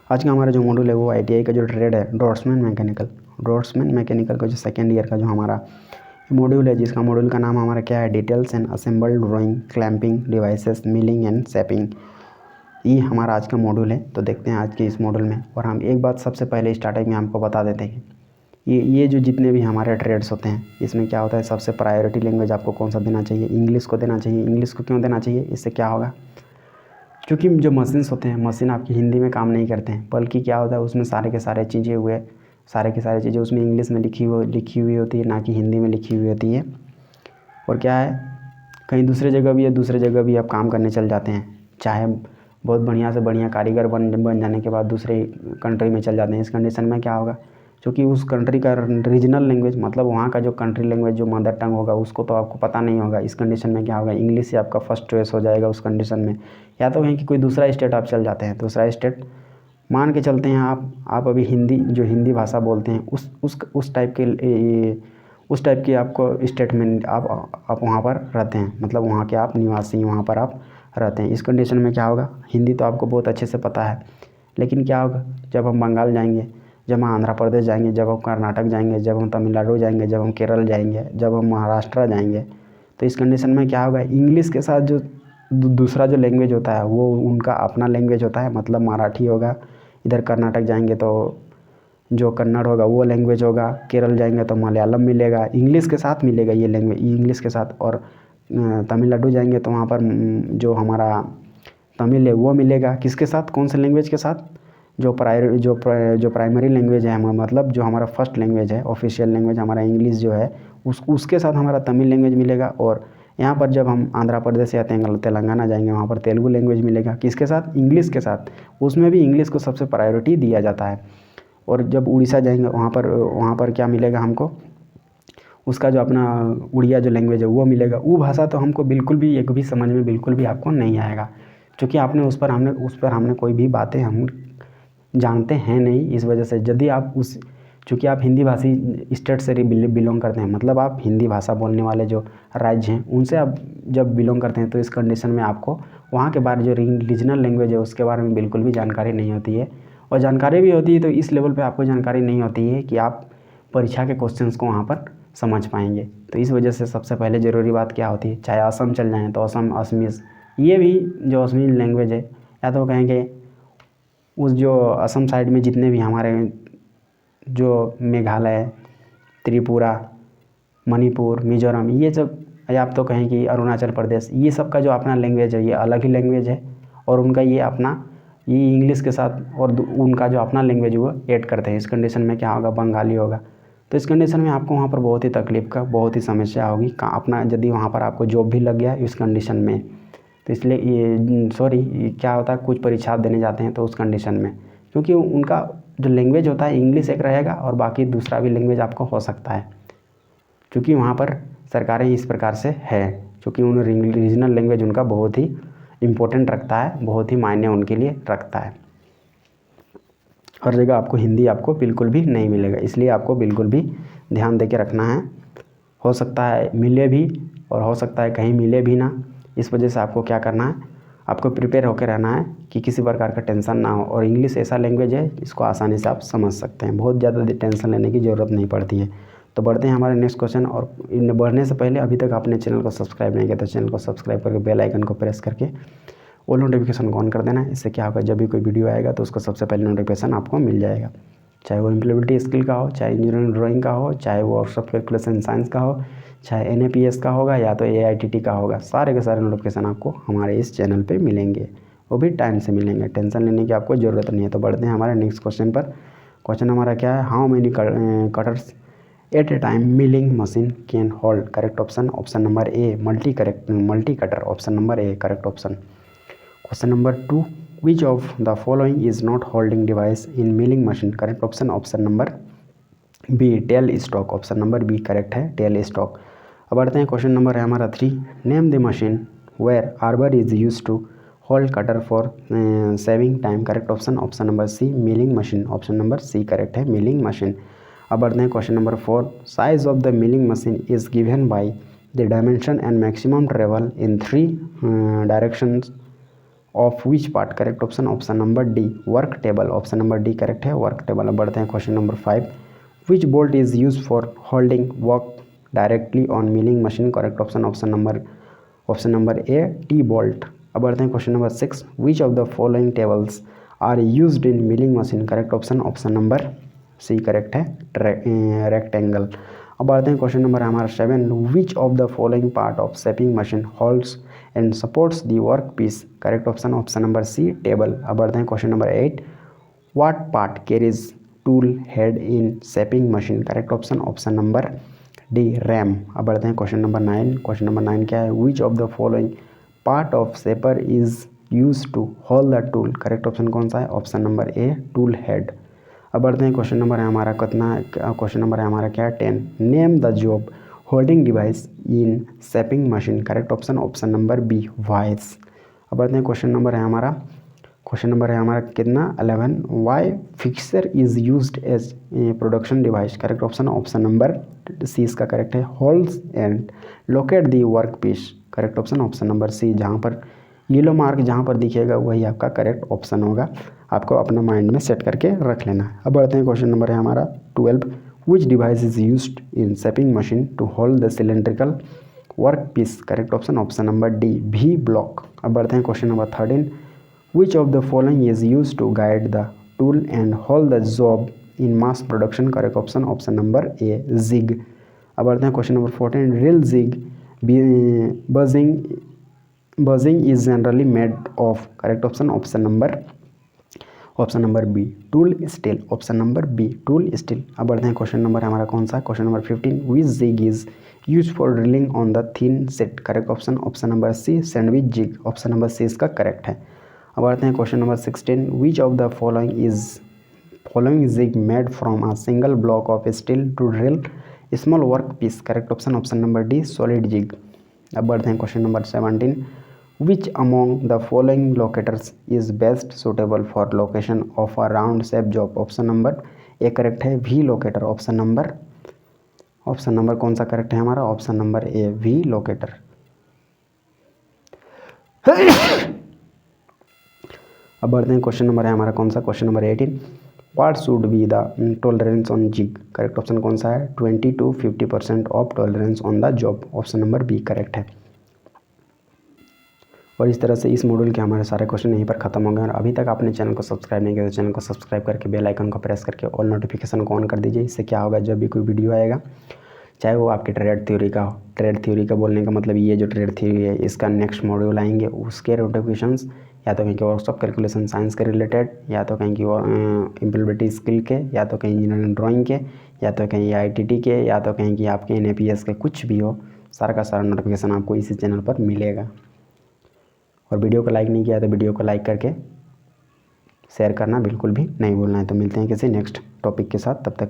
आज का हमारा जो मॉड्यूल है वो ITI का जो ट्रेड है ड्रॉट्समैन मैकेनिकल का जो सेकेंड ईयर का जो हमारा मॉड्यूल है, जिसका मॉड्यूल का नाम हमारा क्या है, details and assembled drawing clamping devices milling and shaping. ये हमारा आज का मॉड्यूल है। तो देखते हैं आज के इस मॉड्यूल में। और हम एक बात सबसे पहले स्टार्टिंग में आपको बता देते हैं कि ये जो जितने भी हमारे ट्रेड्स होते हैं इसमें क्या होता है, सबसे प्रायोरिटी लैंग्वेज आपको कौन सा देना चाहिए, इंग्लिश को देना चाहिए। इंग्लिश को क्यों देना चाहिए, इससे क्या होगा, क्योंकि जो मशीन्स होते हैं, मशीन आपकी हिंदी में काम नहीं करते हैं, बल्कि क्या होता है उसमें सारे के सारे चीज़ें उसमें इंग्लिश में लिखी हुई होती है, ना कि हिंदी में लिखी हुई होती है। और क्या है, कहीं दूसरे जगह भी आप काम करने चल जाते हैं, चाहे बहुत बढ़िया से बढ़िया कारीगर बन जाने के बाद दूसरे कंट्री में चल जाते हैं। इस कंडीशन में क्या होगा, क्योंकि उस कंट्री का रीजनल लैंग्वेज मतलब वहाँ का जो कंट्री लैंग्वेज जो मदर टंग होगा उसको तो आपको पता नहीं होगा। इस कंडीशन में क्या होगा, इंग्लिश ही आपका फर्स्ट चॉइस हो जाएगा उस कंडीशन में। या तो कहीं कि कोई दूसरा स्टेट आप चल जाते हैं, दूसरा स्टेट मान के चलते हैं आप अभी हिंदी भाषा बोलते हैं, उस टाइप के आपको स्टेट में आप वहाँ पर रहते हैं, मतलब वहाँ के आप निवासी, वहाँ पर आप रहते हैं। इस कंडीशन में क्या होगा, हिंदी तो आपको बहुत अच्छे से पता है, लेकिन क्या होगा जब हम बंगाल जाएंगे, जब हम आंध्र प्रदेश जाएंगे, जब हम कर्नाटक जाएंगे, जब हम तमिलनाडु जाएंगे, जब हम केरल जाएंगे, जब हम महाराष्ट्र जाएंगे, तो इस कंडीशन में क्या होगा, इंग्लिश के साथ जो दूसरा जो लैंग्वेज होता है वो उनका अपना लैंग्वेज होता है, मतलब मराठी होगा। इधर कर्नाटक जाएंगे तो जो कन्नड़ होगा वो लैंग्वेज होगा, केरल जाएंगे तो मलयालम मिलेगा, इंग्लिश के साथ मिलेगा ये लैंग्वेज, इंग्लिश के साथ। और तमिलनाडु जाएंगे तो वहाँ पर जो हमारा तमिल है वो मिलेगा, किसके साथ, कौन से लैंग्वेज के साथ, जो प्राइमरी लैंग्वेज है, मतलब जो हमारा फर्स्ट लैंग्वेज है, ऑफिशियल लैंग्वेज हमारा इंग्लिश जो है, उसके साथ हमारा तमिल लैंग्वेज मिलेगा। और यहाँ पर जब हम आंध्र प्रदेश या तेलंगाना जाएंगे वहाँ पर तेलुगु लैंग्वेज मिलेगा, किसके साथ, इंग्लिश के साथ। उसमें भी इंग्लिश को सबसे प्रायोरिटी दिया जाता है। और जब उड़ीसा जाएंगे वहाँ पर क्या मिलेगा हमको, उसका जो अपना उड़िया जो लैंग्वेज है वो मिलेगा। वो भाषा तो हमको बिल्कुल भी एक भी समझ में बिल्कुल भी आपको नहीं आएगा, क्योंकि उस पर हमने कोई भी बातें हम जानते हैं नहीं। इस वजह से यदि आप चूँकि आप हिंदी भाषी स्टेट से बिलोंग करते हैं, मतलब आप हिंदी भाषा बोलने वाले जो राज्य हैं उनसे आप जब बिलोंग करते हैं, तो इस कंडीशन में आपको वहाँ के बारे जो रीजनल लैंग्वेज है उसके बारे में बिल्कुल भी जानकारी नहीं होती है। और जानकारी भी होती है तो इस लेवल पे आपको जानकारी नहीं होती है कि आप परीक्षा के क्वेश्चंस को वहाँ पर समझ पाएंगे। तो इस वजह से सबसे पहले ज़रूरी बात क्या होती है, चाहे असम चल जाएँ तो असमीज़, ये भी जो असमी लैंग्वेज है, या तो कहेंगे उस जो असम साइड में जितने भी हमारे जो मेघालय, त्रिपुरा, मणिपुर, मिजोरम, ये सब, या आप तो कहें कि अरुणाचल प्रदेश, ये सब का जो अपना लैंग्वेज है ये अलग ही लैंग्वेज है। और उनका ये इंग्लिश के साथ और उनका जो अपना लैंग्वेज वो ऐड करते हैं। इस कंडीशन में क्या होगा, बंगाली होगा। तो इस कंडीशन में आपको वहाँ पर बहुत ही तकलीफ का, बहुत ही समस्या होगी अपना, यदि वहाँ पर आपको जॉब भी लग गया इस कंडीशन में। तो इसलिए ये क्या होता है, कुछ परीक्षा देने जाते हैं तो उस कंडीशन में, क्योंकि उनका जो लैंग्वेज होता है इंग्लिश एक रहेगा और बाकी दूसरा भी लैंग्वेज आपको हो सकता है, क्योंकि वहाँ पर सरकारें इस प्रकार से है, क्योंकि उन रीजनल लैंग्वेज उनका बहुत ही इम्पोर्टेंट रखता है, बहुत ही मायने उनके लिए रखता है। हर जगह आपको हिंदी आपको बिल्कुल भी नहीं मिलेगा, इसलिए आपको बिल्कुल भी ध्यान दे के रखना है। हो सकता है मिले भी और हो सकता है कहीं मिले भी ना। इस वजह से आपको क्या करना है, आपको प्रिपेयर होकर रहना है कि किसी प्रकार का टेंशन ना हो। और इंग्लिश ऐसा लैंग्वेज है इसको आसानी से आप समझ सकते हैं, बहुत ज़्यादा टेंशन लेने की ज़रूरत नहीं पड़ती है। तो बढ़ते हैं हमारे नेक्स्ट क्वेश्चन। और इन बढ़ने से पहले अभी तक आपने चैनल को सब्सक्राइब नहीं किया तो चैनल को सब्सक्राइब करके बेल आइकन को प्रेस करके ऑल नोटिफिकेशन को ऑन कर देना है। इससे क्या होगा, जब भी कोई वीडियो आएगा तो उसका सबसे पहले नोटिफिकेशन आपको मिल जाएगा, चाहे वो इम्प्लीमेंटेशन स्किल का हो, चाहे इंजीनियरिंग ड्राइंग का हो, चाहे वो वर्कशॉप कैलकुलेशन साइंस का हो, चाहे NAPS का होगा या तो AITT का होगा। सारे के सारे नोटिफिकेशन आपको हमारे इस चैनल पे मिलेंगे, वो भी टाइम से मिलेंगे, टेंशन लेने की आपको ज़रूरत नहीं है। तो बढ़ते हैं हमारे नेक्स्ट क्वेश्चन पर। क्वेश्चन हमारा क्या है, how many cutters at a time milling machine can hold. Correct option number A multi cutter, option number A correct option. Question number 2, which of the following is not holding device in milling machine. Correct option number B tail stock, option number B correct है, tail stock. अब बढ़ते हैं, question number है हमारा 3, name the machine where arbor is use to hold cutter for saving time. Correct option number C milling machine, option number C correct है, milling machine. अब बढ़ते हैं question number 4, size of the milling machine is given by the dimension and maximum travel in 3 directions of which part, correct option option number D work table, option number D correct है work table. अब बढ़ते हैं question number 5, which bolt is use for holding work directly on milling machine, correct option option number A T bolt. अब बढ़ते हैं question number 6, which of the following tables are used in milling machine, correct option number C correct है rectangle. अब बढ़ते हैं question number हमारा 7, which of the following part of shaping machine holds and supports the work piece, correct option number C table. अब बढ़ते हैं question number 8, what part carries tool head in shaping machine, correct option number D RAM. अब बढ़ते हैं question number 9, question number 9 क्या है, which of the following part of shaper is use to hold the tool, correct option कौन सा है, option number A tool head. अब बढ़ते हैं क्वेश्चन नंबर है हमारा क्वेश्चन नंबर है हमारा क्या 10, name the job holding device in shaping machine, correct option number B vice. अब बढ़ते हैं क्वेश्चन नंबर है हमारा कितना 11, why fixture is used as production device, correct option number C इसका करेक्ट है, holds and locate the work piece, correct option number C. जहाँ पर येलो मार्क जहाँ पर दिखेगा वही आपका करेक्ट ऑप्शन होगा, आपको अपना माइंड में सेट करके रख लेना है। अब बढ़ते हैं क्वेश्चन नंबर है हमारा 12, which device is used in shaping machine to hold the cylindrical work piece, correct option number D V block. अब बढ़ते हैं question number 13, which of the following is use to guide the tool and hold the job in mass production, correct option number A jig. अब बढ़ते हैं question number 14, real jig buzzing is generally made of, correct option number B tool steel, option number B tool steel. अब बढ़ते हैं question number हमारा कौन सा, question number 15, which jig is use for drilling on the thin sheet, correct option number C sandwich jig, option number C इसका correct है। अब बढ़ते हैं question number 16, which of the following jig made from a single block of steel to drill small work piece, correct option number D solid jig. अब बढ़ते हैं question number 17, which among the following locators is best suitable for location of a round shape job, option number A correct है V locator, option number कौन सा correct है हमारा, option number A V locator. अब बढ़ते हैं question number है हमारा कौन सा, question number 18, what should be the tolerance on jig, correct option कौन सा है 20 to 50% of tolerance on the job, option number B correct है। और इस तरह से इस मॉड्यूल के हमारे सारे क्वेश्चन यहीं पर खत्म हो गए। और अभी तक आपने चैनल को सब्सक्राइब नहीं किया तो चैनल को सब्सक्राइब करके बेल आइकन को प्रेस करके ऑल नोटिफिकेशन को ऑन कर दीजिए। इससे क्या होगा, जब भी कोई वीडियो आएगा, चाहे वो आपके ट्रेड थ्योरी का बोलने का मतलब ये जो ट्रेड थ्योरी है इसका नेक्स्ट मॉड्यूल आएंगे, उसके नोटिफिकेशंस या तो कहीं के वर्कशॉप कैलकुलेशन साइंस के रिलेटेड, या तो कहीं की एम्प्लॉयबिलिटी स्किल के, या तो कहीं इंजीनियरिंग ड्राइंग के, या तो कहीं ITT के, या तो कहीं की आपके NAPS के, कुछ भी हो, सारा का सारा नोटिफिकेशन आपको इसी चैनल पर मिलेगा। और वीडियो को लाइक नहीं किया तो वीडियो को लाइक करके शेयर करना बिल्कुल भी नहीं भूलना है। तो मिलते हैं किसी नेक्स्ट टॉपिक के साथ, तब तक